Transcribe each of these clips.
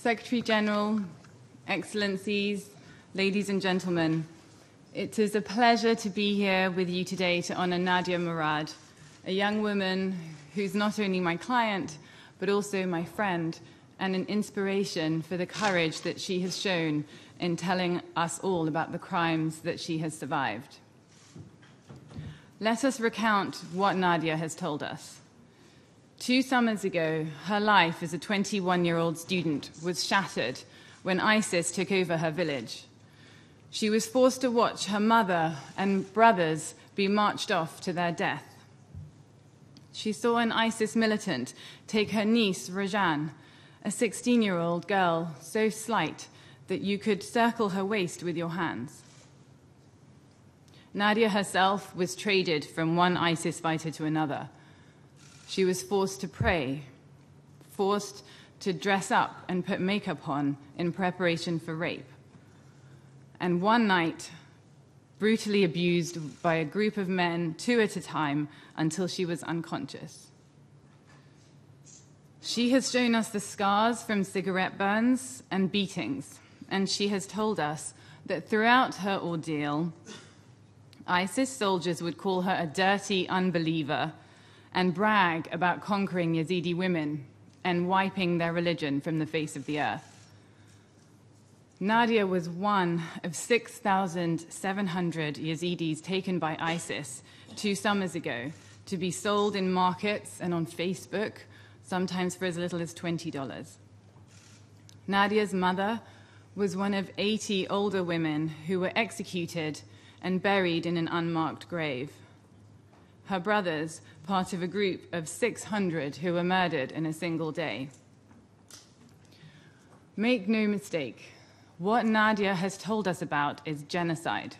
Secretary General, Excellencies, ladies and gentlemen, it is a pleasure to be here with you today to honor Nadia Murad, a young woman who's not only my client, but also my friend and an inspiration for the courage that she has shown in telling us all about the crimes that she has survived. Let us recount what Nadia has told us. 2 summers ago, her life as a 21-year-old student was shattered when ISIS took over her village. She was forced to watch her mother and brothers be marched off to their death. She saw an ISIS militant take her niece, Rajan, a 16-year-old girl so slight that you could circle her waist with your hands. Nadia herself was traded from one ISIS fighter to another. She was forced to pray, forced to dress up and put makeup on in preparation for rape. And one night, brutally abused by a group of men, 2 at a time, until she was unconscious. She has shown us the scars from cigarette burns and beatings, and she has told us that throughout her ordeal, ISIS soldiers would call her a dirty unbeliever and brag about conquering Yazidi women and wiping their religion from the face of the earth. Nadia was one of 6,700 Yazidis taken by ISIS 2 summers ago to be sold in markets and on Facebook, sometimes for as little as $20. Nadia's mother was one of 80 older women who were executed and buried in an unmarked grave. Her brothers, part of a group of 600 who were murdered in a single day. Make no mistake, what Nadia has told us about is genocide.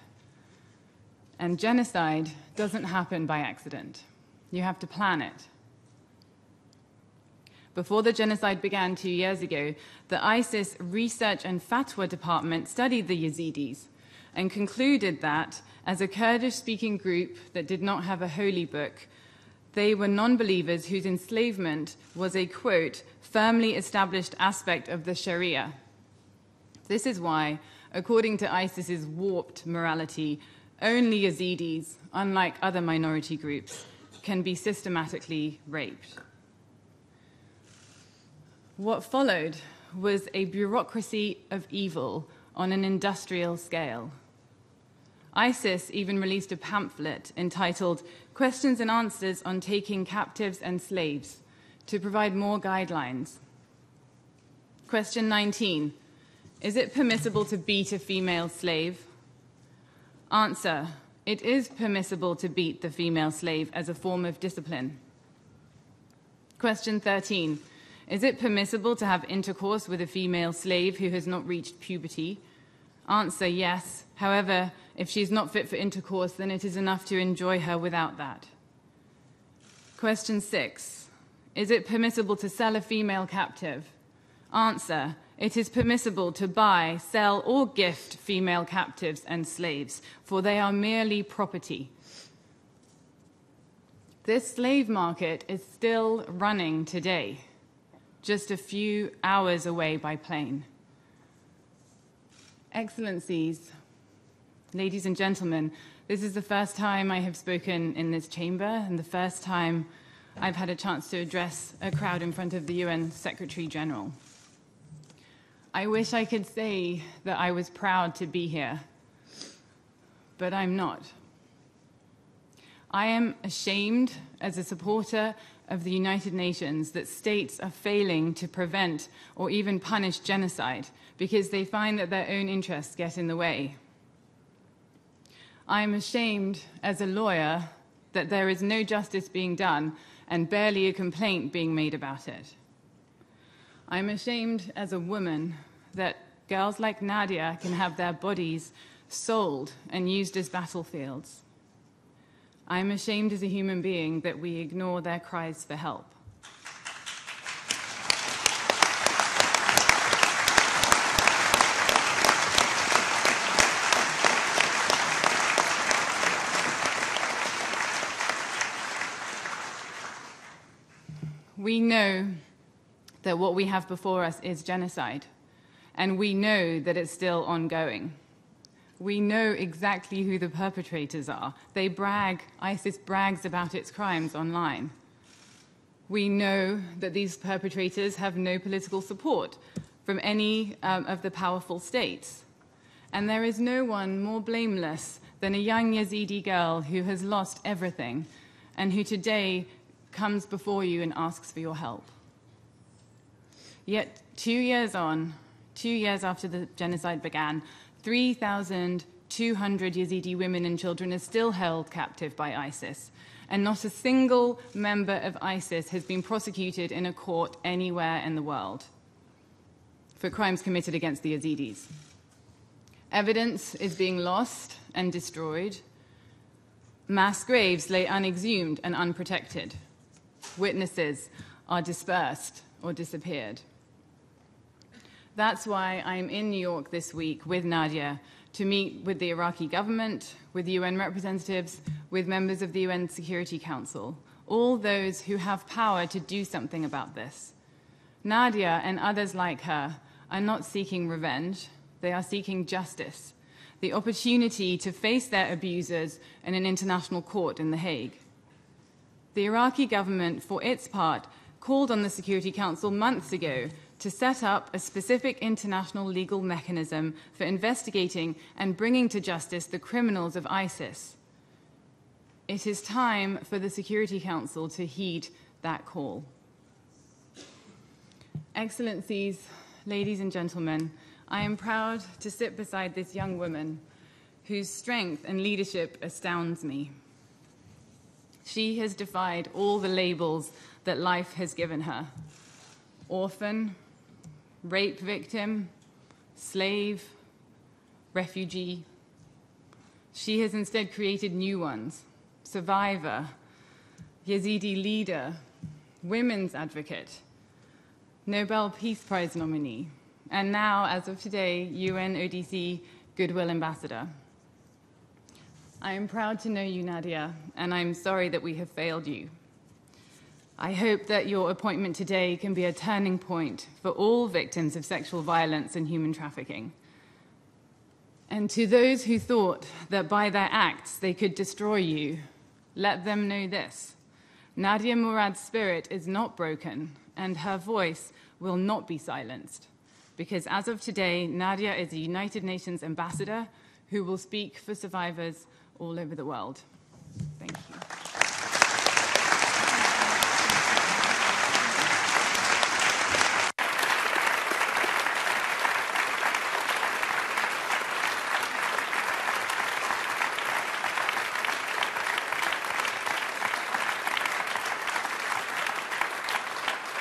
And genocide doesn't happen by accident. You have to plan it. Before the genocide began 2 years ago, the ISIS Research and Fatwa Department studied the Yazidis and concluded that, as a Kurdish-speaking group that did not have a holy book, they were non-believers whose enslavement was a, quote, firmly established aspect of the Sharia. This is why, according to ISIS's warped morality, only Yazidis, unlike other minority groups, can be systematically raped. What followed was a bureaucracy of evil on an industrial scale. ISIS even released a pamphlet entitled Questions and Answers on Taking Captives and Slaves to provide more guidelines. Question 19. Is it permissible to beat a female slave? Answer. It is permissible to beat the female slave as a form of discipline. Question 13. Is it permissible to have intercourse with a female slave who has not reached puberty? Answer, yes. However, if she is not fit for intercourse, then it is enough to enjoy her without that. Question 6. Is it permissible to sell a female captive? Answer, it is permissible to buy, sell, or gift female captives and slaves, for they are merely property. This slave market is still running today, just a few hours away by plane. Excellencies, ladies and gentlemen, this is the first time I have spoken in this chamber and the first time I've had a chance to address a crowd in front of the UN Secretary General. I wish I could say that I was proud to be here, but I'm not. I am ashamed as a supporter of the United Nations that states are failing to prevent or even punish genocide because they find that their own interests get in the way. I am ashamed as a lawyer that there is no justice being done and barely a complaint being made about it. I'm ashamed as a woman that girls like Nadia can have their bodies sold and used as battlefields. I'm ashamed as a human being that we ignore their cries for help. We know that what we have before us is genocide. and we know that it's still ongoing. We know exactly who the perpetrators are. They brag, ISIS brags about its crimes online. We know that these perpetrators have no political support from any of the powerful states. And there is no one more blameless than a young Yazidi girl who has lost everything and who today comes before you and asks for your help. Yet 2 years on, 2 years after the genocide began, 3,200 Yazidi women and children are still held captive by ISIS, and not a single member of ISIS has been prosecuted in a court anywhere in the world for crimes committed against the Yazidis. Evidence is being lost and destroyed. Mass graves lay unexhumed and unprotected. Witnesses are dispersed or disappeared. That's why I'm in New York this week with Nadia to meet with the Iraqi government, with UN representatives, with members of the UN Security Council, all those who have power to do something about this. Nadia and others like her are not seeking revenge. They are seeking justice, the opportunity to face their abusers in an international court in The Hague. The Iraqi government, for its part, called on the Security Council months ago to set up a specific international legal mechanism for investigating and bringing to justice the criminals of ISIS. It is time for the Security Council to heed that call. Excellencies, ladies and gentlemen, I am proud to sit beside this young woman whose strength and leadership astounds me. She has defied all the labels that life has given her: orphan, rape victim, slave, refugee. She has instead created new ones: survivor, Yazidi leader, women's advocate, Nobel Peace Prize nominee, and now, as of today, UN ODC Goodwill Ambassador. I am proud to know you, Nadia, and I'm sorry that we have failed you. I hope that your appointment today can be a turning point for all victims of sexual violence and human trafficking. And to those who thought that by their acts they could destroy you, let them know this: Nadia Murad's spirit is not broken, and her voice will not be silenced. Because as of today, Nadia is a United Nations ambassador who will speak for survivors all over the world. Thank you.